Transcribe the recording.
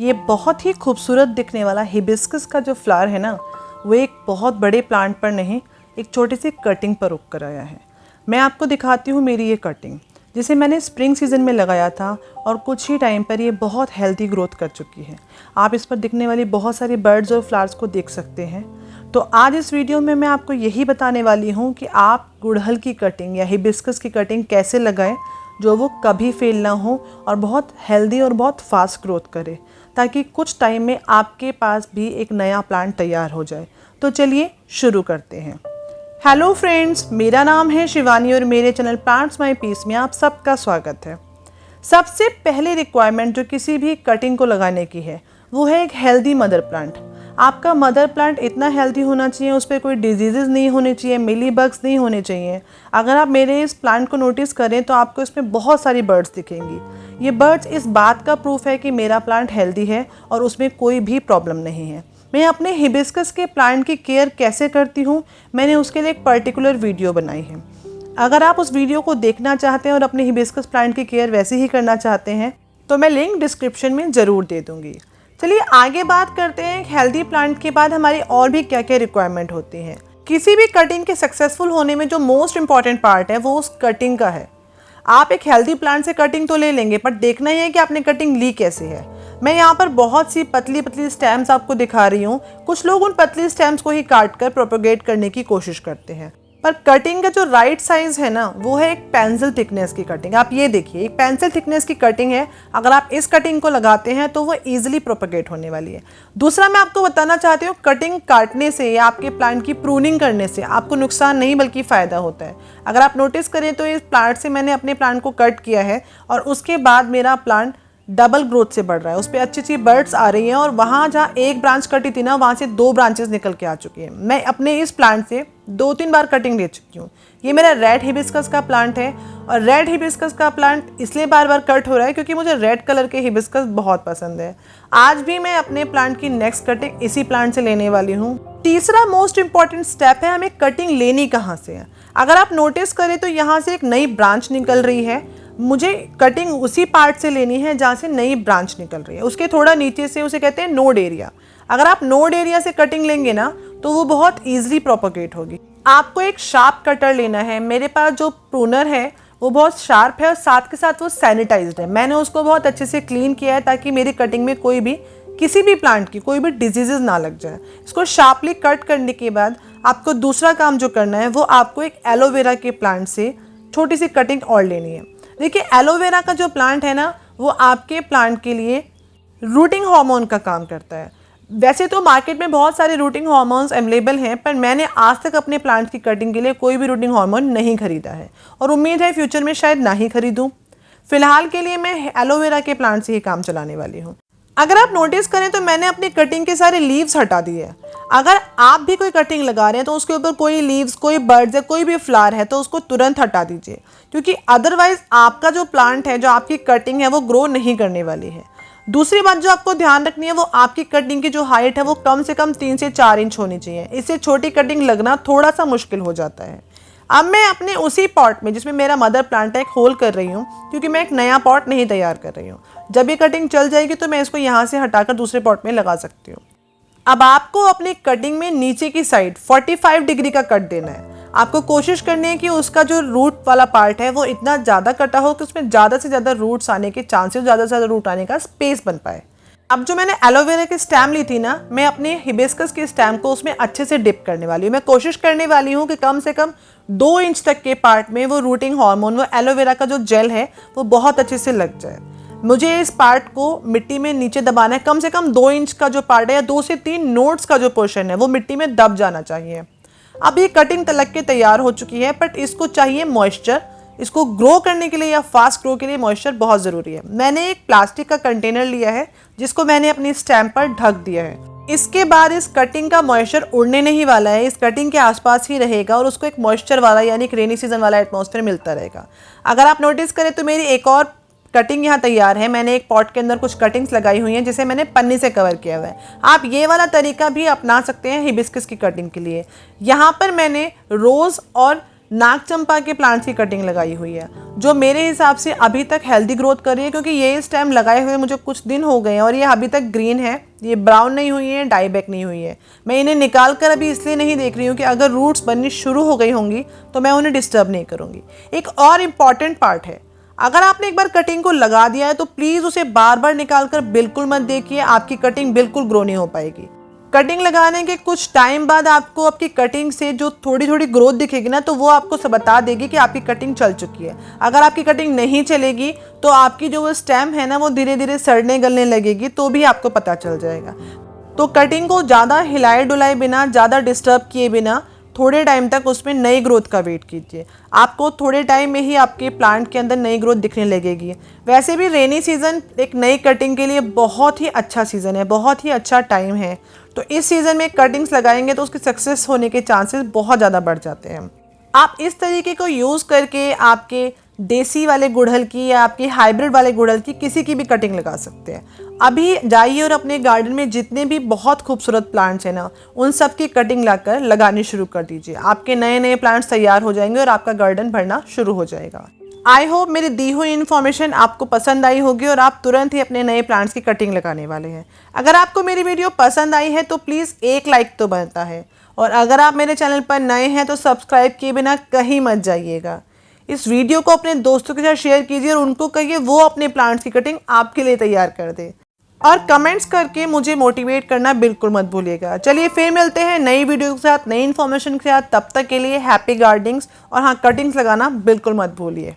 ये बहुत ही खूबसूरत दिखने वाला हिबिस्कस का जो फ्लावर है ना, वो एक बहुत बड़े प्लांट पर नहीं, एक छोटी सी कटिंग पर उग कर आया है। मैं आपको दिखाती हूँ मेरी ये कटिंग, जिसे मैंने स्प्रिंग सीजन में लगाया था और कुछ ही टाइम पर ये बहुत हेल्दी ग्रोथ कर चुकी है। आप इस पर दिखने वाली बहुत सारी बर्ड्स और फ्लावर्स को देख सकते हैं। तो आज इस वीडियो में मैं आपको यही बताने वाली हूँ कि आप गुड़हल की कटिंग या हिबिस्कस की कटिंग कैसे लगाएं जो वो कभी फेल ना हो और बहुत हेल्दी और बहुत फास्ट ग्रोथ करे, ताकि कुछ टाइम में आपके पास भी एक नया प्लांट तैयार हो जाए। तो चलिए शुरू करते हैं। हेलो फ्रेंड्स, मेरा नाम है शिवानी और मेरे चैनल प्लांट्स माय पीस में आप सबका स्वागत है। सबसे पहले रिक्वायरमेंट जो किसी भी कटिंग को लगाने की है वो है एक हेल्दी मदर प्लांट। आपका मदर प्लांट इतना हेल्दी होना चाहिए, उस पर कोई डिजीज़ नहीं होने चाहिए, मिली बग्स नहीं होने चाहिए। अगर आप मेरे इस प्लांट को नोटिस करें तो आपको इसमें बहुत सारी बर्ड्स दिखेंगी। ये बर्ड्स इस बात का प्रूफ है कि मेरा प्लांट हेल्दी है और उसमें कोई भी प्रॉब्लम नहीं है। मैं अपने हिबिस्कस के प्लांट की केयर कैसे करती हूँ, मैंने उसके लिए एक पर्टिकुलर वीडियो बनाई है। अगर आप उस वीडियो को देखना चाहते हैं और अपने हिबिस्कस प्लांट की केयर वैसे ही करना चाहते हैं तो मैं लिंक डिस्क्रिप्शन में ज़रूर दे दूँगी। चलिए आगे बात करते हैं हेल्दी प्लांट के बाद हमारी और भी क्या क्या रिक्वायरमेंट होती हैं। किसी भी कटिंग के सक्सेसफुल होने में जो मोस्ट इंपॉर्टेंट पार्ट है वो उस कटिंग का है। आप एक हेल्दी प्लांट से कटिंग तो ले लेंगे, बट देखना ही है कि आपने कटिंग ली कैसे है। मैं यहाँ पर बहुत सी पतली पतली स्टेम्स आपको दिखा रही हूँ। कुछ लोग उन पतली स्टेम्स को ही काट कर प्रोपोगेट करने की कोशिश करते हैं, पर कटिंग का जो राइट साइज है ना, वो है एक पेंसिल थिकनेस की कटिंग। आप ये देखिए, एक पेंसिल थिकनेस की कटिंग है। अगर आप इस कटिंग को लगाते हैं तो वो इजीली प्रोपोगेट होने वाली है। दूसरा मैं आपको बताना चाहती हूँ, कटिंग काटने से या आपके प्लांट की प्रूनिंग करने से आपको नुकसान नहीं बल्कि फ़ायदा होता है। अगर आप नोटिस करें तो इस प्लांट से मैंने अपने प्लांट को कट किया है और उसके बाद मेरा प्लांट डबल ग्रोथ से बढ़ रहा है। उस पर अच्छी अच्छी बर्ड्स आ रही हैं और वहाँ जहाँ एक ब्रांच कटी थी ना, वहाँ से 2 ब्रांचेस निकल के आ चुकी हैं। मैं अपने इस प्लांट से 2-3 बार कटिंग ले चुकी हूँ। ये मेरा रेड हिबिस्कस का प्लांट है और रेड हिबिस्कस का प्लांट इसलिए बार बार कट हो रहा है क्योंकि मुझे रेड कलर के हिबिस्कस बहुत पसंद है। आज भी मैं अपने प्लांट की नेक्स्ट कटिंग इसी प्लांट से लेने वाली हूँ। तीसरा मोस्ट इंपॉर्टेंट स्टेप है हमें कटिंग लेनी कहाँ से है। अगर आप नोटिस करें तो यहाँ से एक नई ब्रांच निकल रही है। मुझे कटिंग उसी पार्ट से लेनी है जहाँ से नई ब्रांच निकल रही है, उसके थोड़ा नीचे से, उसे कहते हैं नोड एरिया। अगर आप नोड एरिया से कटिंग लेंगे ना तो वो बहुत ईजिली प्रोपोगेट होगी। आपको एक शार्प कटर लेना है। मेरे पास जो प्रूनर है वो बहुत शार्प है और साथ के साथ वो सैनिटाइज्ड है। मैंने उसको बहुत अच्छे से क्लीन किया है ताकि मेरी कटिंग में कोई भी किसी भी प्लांट की कोई भी डिजीजेज ना लग जाए। इसको शार्पली कट करने के बाद आपको दूसरा काम जो करना है वो आपको एक एलोवेरा के प्लांट से छोटी सी कटिंग और लेनी है। देखिए, एलोवेरा का जो प्लांट है ना, वो आपके प्लांट के लिए रूटिंग हार्मोन का काम करता है। वैसे तो मार्केट में बहुत सारे रूटिंग हार्मोन्स अवेलेबल हैं, पर मैंने आज तक अपने प्लांट की कटिंग के लिए कोई भी रूटिंग हार्मोन नहीं खरीदा है और उम्मीद है फ्यूचर में शायद ना ही खरीदूं। फिलहाल के लिए मैं एलोवेरा के प्लांट से ही काम चलाने वाली हूँ। अगर आप नोटिस करें तो मैंने अपनी कटिंग के सारे लीव्स हटा दिए हैं। अगर आप भी कोई कटिंग लगा रहे हैं तो उसके ऊपर कोई लीव्स, कोई बर्ड्स या कोई भी फ्लावर है तो उसको तुरंत हटा दीजिए, क्योंकि अदरवाइज आपका जो प्लांट है, जो आपकी कटिंग है, वो ग्रो नहीं करने वाली है। दूसरी बात जो आपको ध्यान रखनी है, वो आपकी कटिंग की जो हाइट है वो कम से कम 3 से 4 इंच होनी चाहिए। इससे छोटी कटिंग लगना थोड़ा सा मुश्किल हो जाता है। अब मैं अपने उसी पॉट में जिसमें मेरा मदर प्लांट है एक होल कर रही हूँ, क्योंकि मैं एक नया पॉट नहीं तैयार कर रही हूँ। जब ये कटिंग चल जाएगी तो मैं इसको यहाँ से हटाकर दूसरे पॉट में लगा सकती हूँ। अब आपको अपनी कटिंग में नीचे की साइड 45 डिग्री का कट देना है। आपको कोशिश करनी है कि उसका जो रूट वाला पार्ट है वो इतना ज़्यादा कटा हो कि उसमें ज़्यादा से ज़्यादा रूट्स आने के चांसेस, ज़्यादा से ज़्यादा रूट आने का स्पेस बन पाए। अब जो मैंने एलोवेरा की स्टेम ली थी ना, मैं अपने हिबिस्कस की स्टेम को उसमें अच्छे से डिप करने वाली हूँ। मैं कोशिश करने वाली हूँ कि कम से कम 2 इंच तक के पार्ट में वो रूटिंग हार्मोन, वो एलोवेरा का जो जेल है, वो बहुत अच्छे से लग जाए। मुझे इस पार्ट को मिट्टी में नीचे दबाना है। कम से कम 2 इंच का जो पार्ट है या 2 से 3 नोड्स का जो पोर्शन है वो मिट्टी में दब जाना चाहिए। अब ये कटिंग तलक के तैयार हो चुकी है, बट इसको चाहिए मॉइस्चर। इसको ग्रो करने के लिए या फास्ट ग्रो के लिए मॉइस्चर बहुत ज़रूरी है। मैंने एक प्लास्टिक का कंटेनर लिया है जिसको मैंने अपनी स्टैम पर ढक दिया है। इसके बाद इस कटिंग का मॉइस्चर उड़ने नहीं वाला है, इस कटिंग के आसपास ही रहेगा और उसको एक मॉइस्चर वाला यानी एक रेनी सीजन वाला एटमॉस्फेयर मिलता रहेगा। अगर आप नोटिस करें तो मेरी एक और कटिंग यहाँ तैयार है। मैंने एक पॉट के अंदर कुछ कटिंग्स लगाई हुई हैं जिसे मैंने पन्नी से कवर किया हुआ है। आप ये वाला तरीका भी अपना सकते हैं हिबिस्कस की कटिंग के लिए। यहाँ पर मैंने रोज़ और नाग चंपा के प्लांट्स की कटिंग लगाई हुई है, जो मेरे हिसाब से अभी तक हेल्दी ग्रोथ कर रही है, क्योंकि ये स्टेम लगाए हुए मुझे कुछ दिन हो गए हैं और ये अभी तक ग्रीन है, ये ब्राउन नहीं हुई है, डाई बैक नहीं हुई है। मैं इन्हें निकाल कर अभी इसलिए नहीं देख रही हूँ कि अगर रूट्स बननी शुरू हो गई होंगी तो मैं उन्हें डिस्टर्ब नहीं करूँगी। एक और इम्पॉर्टेंट पार्ट है, अगर आपने एक बार कटिंग को लगा दिया है तो प्लीज़ उसे बार बार निकाल कर बिल्कुल मत देखिए, आपकी कटिंग बिल्कुल ग्रो नहीं हो पाएगी। कटिंग लगाने के कुछ टाइम बाद आपको आपकी कटिंग से जो थोड़ी थोड़ी ग्रोथ दिखेगी ना, तो वो आपको सब बता देगी कि आपकी कटिंग चल चुकी है। अगर आपकी कटिंग नहीं चलेगी तो आपकी जो वो स्टेम है ना, वो धीरे धीरे सड़ने गलने लगेगी, तो भी आपको पता चल जाएगा। तो कटिंग को ज़्यादा हिलाए डुलाए बिना, ज़्यादा डिस्टर्ब किए बिना थोड़े टाइम तक उसमें नई ग्रोथ का वेट कीजिए। आपको थोड़े टाइम में ही आपके प्लांट के अंदर नई ग्रोथ दिखने लगेगी। वैसे भी रेनी सीज़न एक नई कटिंग के लिए बहुत ही अच्छा सीज़न है, बहुत ही अच्छा टाइम है। तो इस सीज़न में कटिंग्स लगाएंगे तो उसकी सक्सेस होने के चांसेस बहुत ज़्यादा बढ़ जाते हैं। आप इस तरीके को यूज़ करके आपके देसी वाले गुड़हल की या आपकी हाइब्रिड वाले गुड़हल की किसी की भी कटिंग लगा सकते हैं। अभी जाइए और अपने गार्डन में जितने भी बहुत खूबसूरत प्लांट्स हैं ना, उन सब की कटिंग लाकर लगानी शुरू कर दीजिए। आपके नए नए प्लांट्स तैयार हो जाएंगे और आपका गार्डन भरना शुरू हो जाएगा। आई होप मेरी दी हुई इन्फॉर्मेशन आपको पसंद आई होगी और आप तुरंत ही अपने नए प्लांट्स की कटिंग लगाने वाले हैं। अगर आपको मेरी वीडियो पसंद आई है तो प्लीज़ एक लाइक तो बनता है, और अगर आप मेरे चैनल पर नए हैं तो सब्सक्राइब किए बिना कहीं मत जाइएगा। इस वीडियो को अपने दोस्तों के साथ शेयर कीजिए और उनको कहिए वो अपने प्लांट्स की कटिंग आपके लिए तैयार कर दे, और कमेंट्स करके मुझे मोटिवेट करना बिल्कुल मत भूलिएगा। चलिए फिर मिलते हैं नई वीडियो के साथ, नई इन्फॉर्मेशन के साथ। तब तक के लिए हैप्पी गार्डनिंग्स, और हाँ, कटिंग्स लगाना बिल्कुल मत भूलिए।